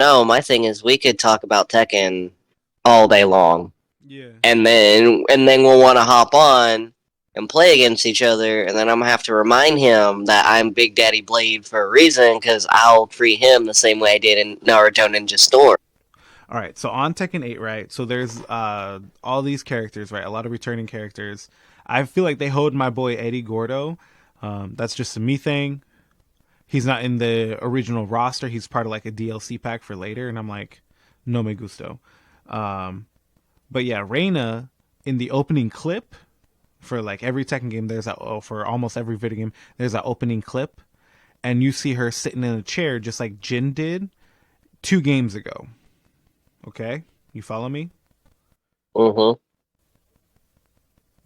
No, my thing is we could talk about Tekken all day long, Yeah. and then we'll want to hop on and play against each other, and then I'm gonna have to remind him that I'm Big Daddy Blade for a reason because I'll treat him the same way I did in Naruto Ninja Storm. All right. So on Tekken 8, right? So there's all these characters, right? A lot of returning characters. I feel like they hold my boy Eddie Gordo. That's just a me thing. He's not in the original roster. He's part of like a DLC pack for later, and I'm like, no me gusto. Um, but yeah, Reina in the opening clip for like every Tekken game, there's that. Oh, for almost every video game, there's that opening clip, and you see her sitting in a chair just like Jin did 2 games ago. Okay, you follow me? Mm-hmm.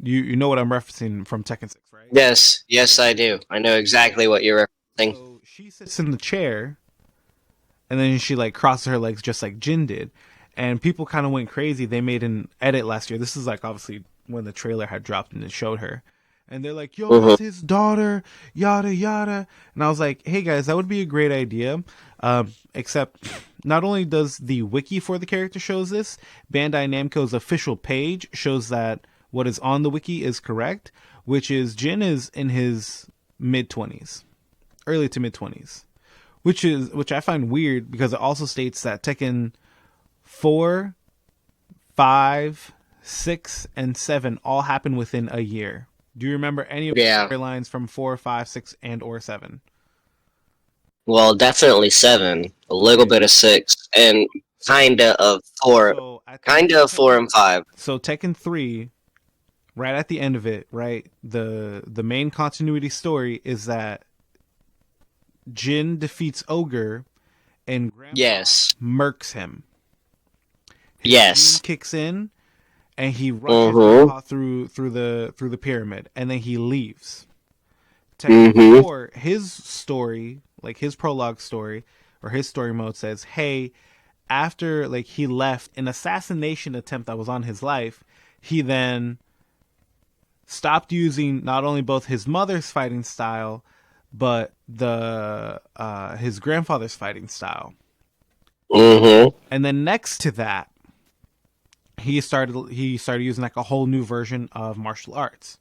You know what I'm referencing from Tekken 6, right? Yes, yes, I So do. I know yeah, exactly what you're referencing. so she sits in the chair and then she like crosses her legs just like Jin did, and people kind of went crazy. They made an edit last year. This is like obviously when the trailer had dropped and it showed her, and they're like, "Yo, Mm-hmm. that's his daughter," yada yada. And I was like, "Hey guys, that would be a great idea." Except, not only does the wiki for the character shows this, Bandai Namco's official page shows that what is on the wiki is correct, which is Jin is in his mid 20s, early to mid 20s, which I find weird because it also states that Tekken 4, 5, 6, and 7 all happen within a year. Do you remember any of Yeah. the storylines from 4, 5, 6, and or 7? Well, definitely seven, a little Okay. bit of six, and So kinda of four, so at the end kinda of of four Tekken and five. so Tekken 3, right at the end of it, right? The main continuity story is that Jin defeats Ogre and Grandpa Yes, murks him. His gene yes. kicks in and he rushes Mm-hmm. Grandpa through the pyramid, and then he leaves. Tekken Mm-hmm. 4, his story, like his prologue story or his story mode says, "Hey, after like he left an assassination attempt that was on his life, he then stopped using not only both his mother's fighting style but the his grandfather's fighting style." Mm-hmm. And then next to that, he started using like a whole new version of martial arts,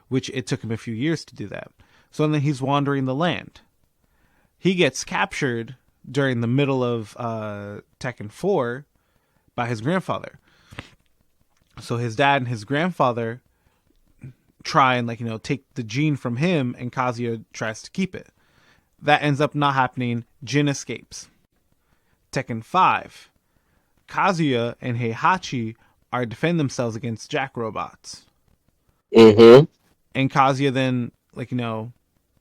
which it took him a few years to do that. So then he's wandering the land. He gets captured during the middle of Tekken 4 by his grandfather. So his dad and his grandfather try and take the gene from him, and Kazuya tries to keep it. That ends up not happening. Jin escapes. Tekken 5, Kazuya and Heihachi are defend themselves against Jack robots. Mm-hmm. And Kazuya then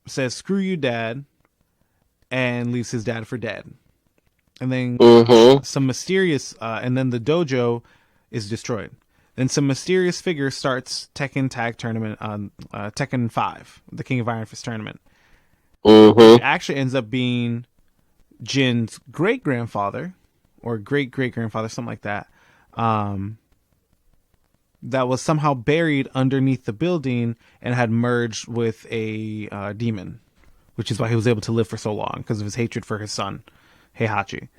says screw you dad and leaves his dad for dead. And then Mm-hmm. some mysterious and then the dojo is destroyed. Then some mysterious figure starts Tekken Tag Tournament on Tekken 5, the King of Iron Fist tournament, which Mm-hmm. actually ends up being Jin's great grandfather or great great grandfather, something like that. Um, that was somehow buried underneath the building and had merged with a demon, which is why he was able to live for so long because of his hatred for his son, Heihachi.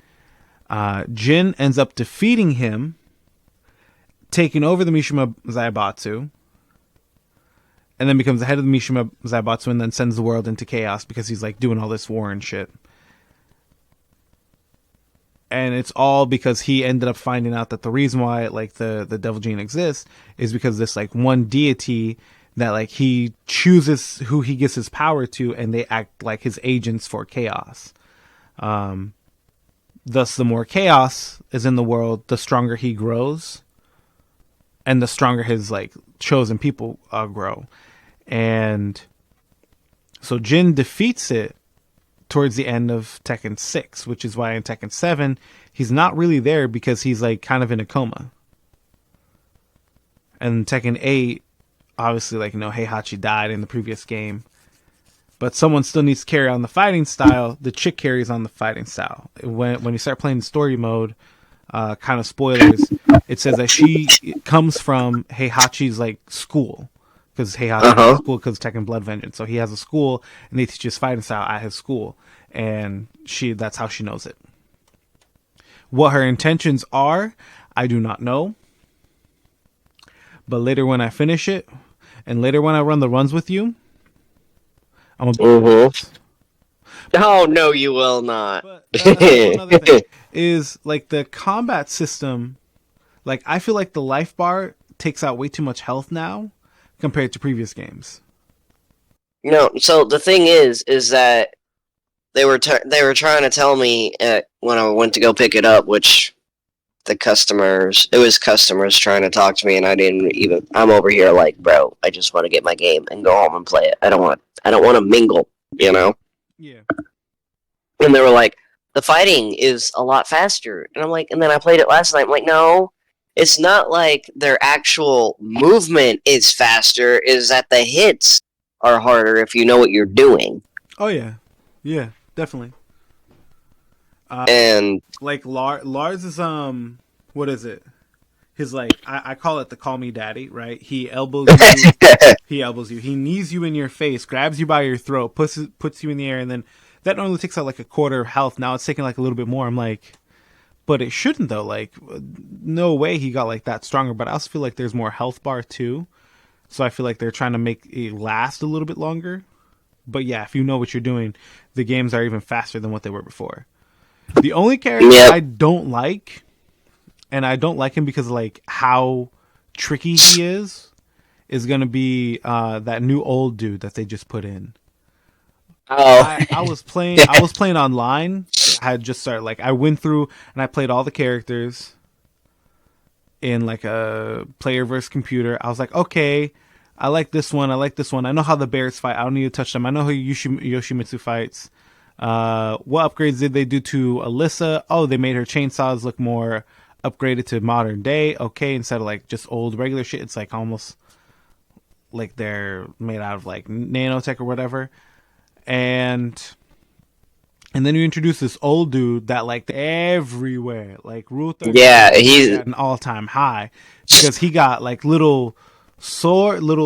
Jin ends up defeating him, taking over the Mishima Zaibatsu, and then becomes the head of the Mishima Zaibatsu, and then sends the world into chaos because he's like doing all this war and shit. And it's all because he ended up finding out that the reason why like the devil gene exists is because this like one deity that like he chooses who he gives his power to, and they act like his agents for chaos. Thus, the more chaos is in the world, the stronger he grows, and the stronger his like chosen people grow. And so Jin defeats it towards the end of Tekken 6, which is why in Tekken 7 he's not really there because he's like kind of in a coma. And Tekken 8, obviously Heihachi died in the previous game, but someone still needs to carry on the fighting style. The chick carries on the fighting style. When you start playing story mode, kind of spoilers, it says that she comes from Heihachi's like school, because Heihachi has a Uh-huh. school because Tekken Blood Vengeance. So he has a school, and they teach his fighting style at his school, and that's how she knows it. What her intentions are, I do not know. But later when I finish it, and later when I run the runs with you, I'm gonna beat your Mm-hmm. ass. Oh no, you will not. But that's also another thing is like the combat system. Like I feel like the life bar takes out way too much health now compared to previous games. No, so the thing is that they were trying to tell me when I went to go pick it up, which it was customers trying to talk to me, and I didn't even. I'm over here like, bro, I just want to get my game and go home and play it. I don't want to mingle, you know. Yeah. And they were like, the fighting is a lot faster, and I'm like, and then I played it last night. I'm like, no, it's not like their actual movement is faster. Is that the hits are harder if you know what you're doing. Oh yeah. Yeah, definitely. And Like Lars is what is it? His like I call it the call me daddy, right? He elbows you, he elbows you, he knees you in your face, grabs you by your throat, puts you in the air, and then that normally takes out like a quarter of health. Now it's taking like a little bit more. I'm like, but it shouldn't though. Like, no way he got like that stronger. But I also feel like there's more health bar too, so I feel like they're trying to make it last a little bit longer. But yeah, if you know what you're doing, the games are even faster than what they were before. The only character yep. I don't like, and I don't like him because of, like how tricky he is gonna be that new old dude that they just put in. Oh, I was playing online. I had just started like I went through and I played all the characters in like a player versus computer. I was like, okay, I like this one. I like this one. I know how the bears fight. I don't need to touch them. I know how Yoshimitsu fights. What upgrades did they do to Alyssa? Oh, they made her chainsaws look more upgraded to modern day. Okay, instead of like just old regular shit, it's like almost like they're made out of like nanotech or whatever. And then you introduce this old dude that like everywhere, like Rule 33 yeah. is like He's at an all time high because he got like little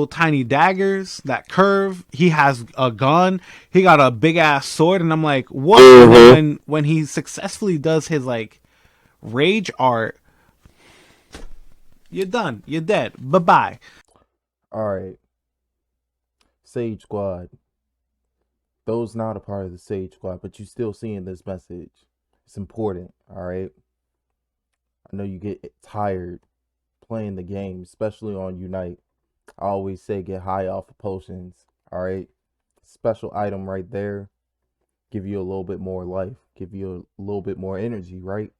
tiny daggers that curve. He has a gun. He got a big ass sword, and I'm like, what? And then mm-hmm. when he successfully does his like rage art, you're done. You're dead. Bye bye. All right, Sage Squad. Those not a part of the Sage Squad, but you still seeing this message. It's important. All right. I know you get tired playing the game, especially on Unite. I always say get high off of potions. All right. Special item right there. Give you a little bit more life. Give you a little bit more energy, right?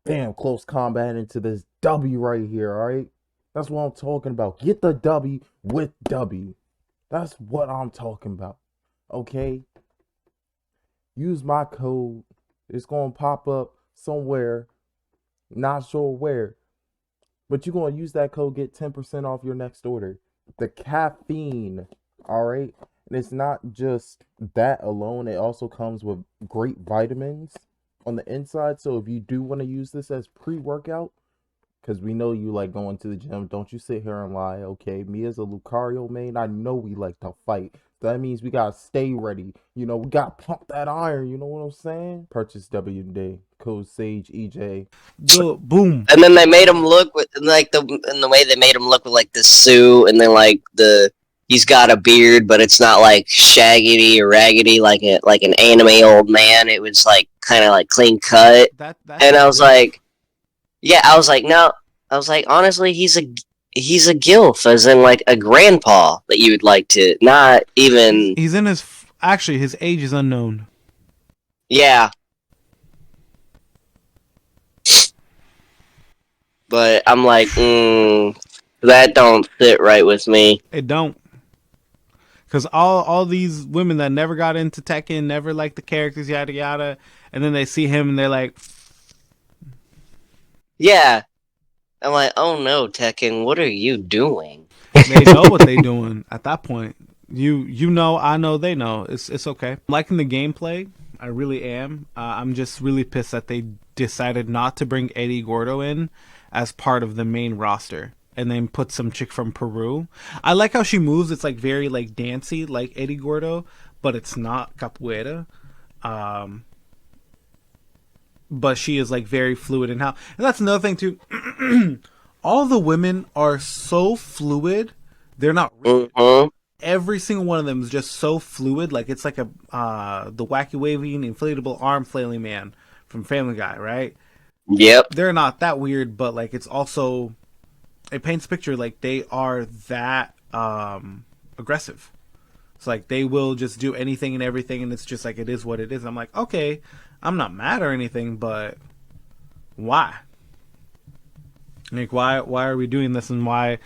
Bam, close combat into this W right here, all right? That's what I'm talking about. Get the W with W. That's what I'm talking about. Okay? Use my code. It's going to pop up somewhere. Not sure where. But you're going to use that code, get 10% off your next order. The caffeine, all right? And it's not just that alone. It also comes with great vitamins on the inside. So if you do want to use this as pre-workout, because we know you like going to the gym, don't you sit here and lie, okay? Me as a Lucario main, I know we like to fight. That means we gotta stay ready. You know, we gotta pump that iron, you know what I'm saying? Purchase WD, code SAGE EJ. Boom. And then they made him look with like the way they made him look with like the suit, and then like he's got a beard, but it's not like shaggedy or raggedy like an anime old man. It was like kind of like clean cut, That's and his I was gif. like, yeah, I was like, no, I was like, honestly, he's a gilf, as in like a grandpa that you would like to, not even, He's in his actually his age is unknown. yeah. But I'm like, that don't fit right with me. It don't. Because all these women that never got into Tekken, never liked the characters, yada yada, and then they see him and they're like, Yeah, I'm like, oh no, Tekken, what are you doing? they know what they doing at that point. You know, I know, they know. It's okay. I'm liking the gameplay. I really am. I'm just really pissed that they decided not to bring Eddie Gordo in as part of the main roster and then put some chick from Peru. I like how she moves. It's like very like dancey, like Eddie Gordo, but it's not capoeira. Um, but she is like very fluid in how. And that's another thing too. All the women are so fluid. They're not rigid. Mm-hmm. Every single one of them is just so fluid. Like it's like a the wacky waving inflatable arm flailing man from Family Guy, right? Yep. They're not that weird, but like it's also it paints a picture like they are that aggressive. It's like they will just do anything and everything, and it's just like it is what it is. I'm like, okay, I'm not mad or anything, but why? Like, why are we doing this, and why?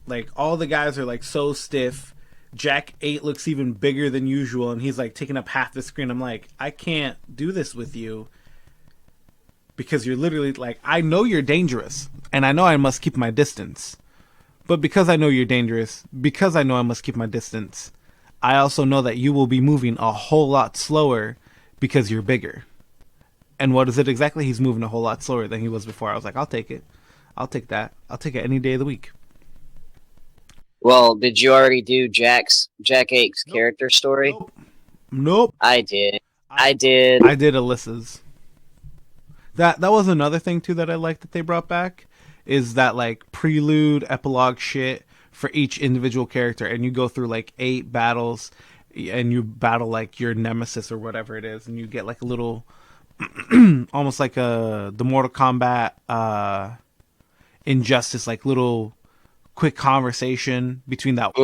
Like all the guys are like so stiff. Jack 8 looks even bigger than usual, and he's like taking up half the screen. I'm like, I can't do this with you because you're literally like, I know you're dangerous, and I know I must keep my distance. But because I know you're dangerous, because I know I must keep my distance, I also know that you will be moving a whole lot slower because you're bigger. And what is it exactly? He's moving a whole lot slower than he was before. I was like, I'll take it. I'll take that. I'll take it any day of the week. Well, did you already do Jack 8's Nope. character story? Nope. I did. I did. I did Alyssa's. That was another thing too that I liked that they brought back is that like prelude epilogue shit for each individual character, and you go through like 8 battles and you battle like your nemesis or whatever it is, and you get like a little almost like the Mortal Kombat Injustice, like little quick conversation between that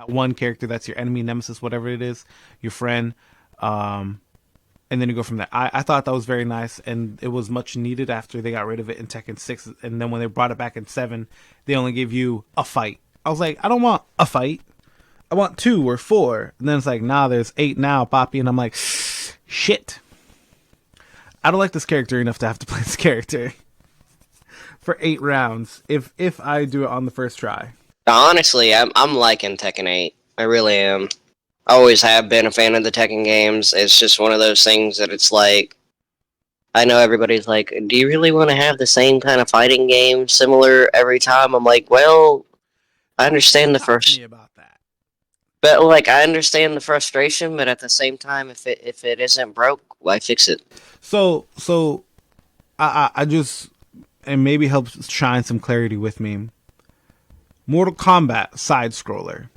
one character that's your enemy, nemesis, whatever it is, your friend, and then you go from there. I thought that was very nice, and it was much needed after they got rid of it in Tekken 6, and then when they brought it back in 7, they only gave you a fight. I was like, I don't want a fight. I want 2 or 4. And then it's like, nah, there's 8 now, Poppy, and I'm like, shit. I don't like this character enough to have to play this character for 8 rounds if I do it on the first try. Honestly, I'm liking Tekken 8. I really am. I always have been a fan of the Tekken games. It's just one of those things that it's like, I know everybody's like, do you really want to have the same kind of fighting game similar every time? I'm like, well, I understand the first, about that. but like I understand the frustration, but at the same time, if it isn't broke, why fix it? So I just, and maybe helps shine some clarity with me. Mortal Kombat side scroller.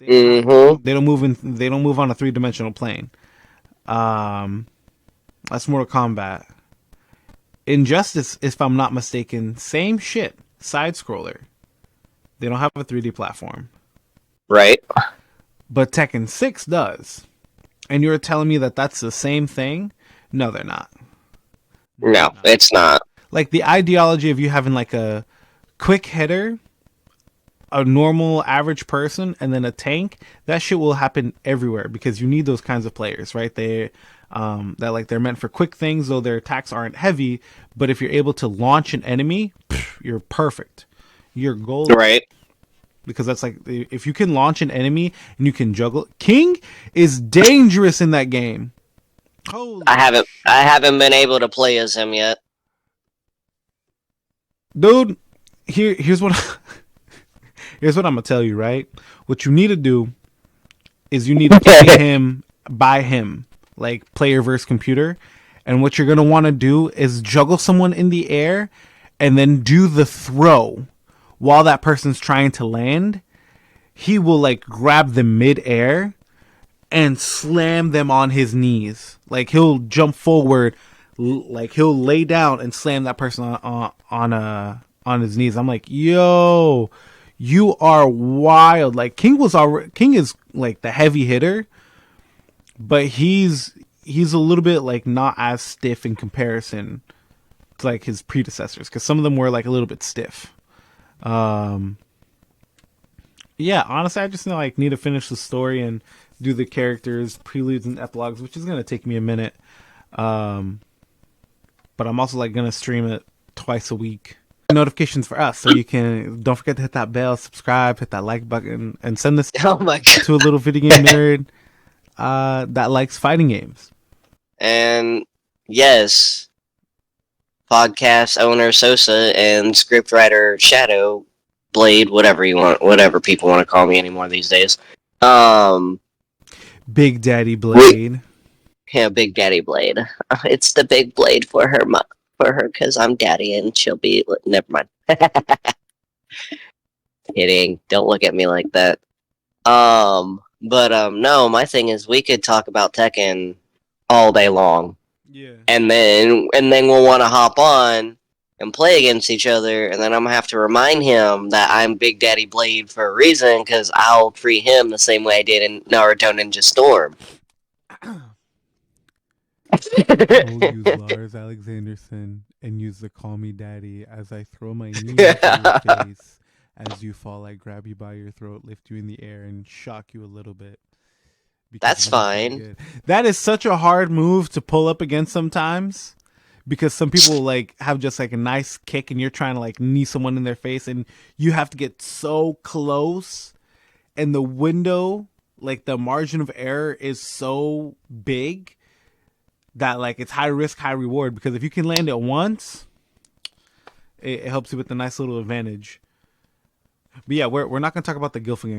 Mm-hmm. They don't move in. They don't move on a 3-dimensional plane. That's Mortal Kombat. Injustice, if I'm not mistaken, same shit. Side scroller. They don't have a 3D platform. Right. But Tekken 6 does. And you're telling me that that's the same thing? No, they're not. No, it's not. Like the ideology of you having like a quick hitter, a normal average person, and then a tank, that shit will happen everywhere because you need those kinds of players, right? They that like they're meant for quick things, though their attacks aren't heavy, but if you're able to launch an enemy, you're perfect. You're gold. Right. Because that's like, if you can launch an enemy and you can juggle, King is dangerous in that game. Holy I haven't been able to play as him yet. Dude, here's what here's what I'm gonna tell you, right? What you need to do is you need to play him by him, like player versus computer. And what you're gonna want to do is juggle someone in the air and then do the throw while that person's trying to land. He will like grab them mid-air and slam them on his knees. Like he'll jump forward, like he'll lay down and slam that person on his knees. I'm like, yo, you are wild. Like King is like the heavy hitter, but he's a little bit like not as stiff in comparison to like his predecessors, because some of them were like a little bit stiff. Yeah, honestly, I just like need to finish the story and do the characters, preludes, and epilogues, which is gonna take me a minute. But I'm also like gonna stream it twice a week. Notifications for us, so you can don't forget to hit that bell, subscribe, hit that like button, and send this Oh my god. to a little video game nerd that likes fighting games. And yes, podcast owner Sosa and scriptwriter Shadow Blade, whatever people want to call me anymore these days. Big Daddy Blade. Yeah, Big Daddy Blade. It's the big blade for her, for her, because I'm daddy and she'll be. Never mind. Kidding. Don't look at me like that. No, my thing is we could talk about Tekken all day long, Yeah. and then we'll want to hop on and play against each other, and then I'm gonna have to remind him that I'm Big Daddy Blade for a reason, because I'll free him the same way I did in Naruto Ninja Storm. I'll use Lars Alexanderson and use the Call Me Daddy as I throw my knee into your face. As you fall, I grab you by your throat, lift you in the air, and shock you a little bit. Because That's it feels so fine. good. That is such a hard move to pull up against sometimes. Because some people like have just like a nice kick and you're trying to like knee someone in their face and you have to get so close and the window, like the margin of error is so big that like it's high risk, high reward. Because if you can land it once, it helps you with a nice little advantage. But yeah, we're not gonna talk about the Gilfing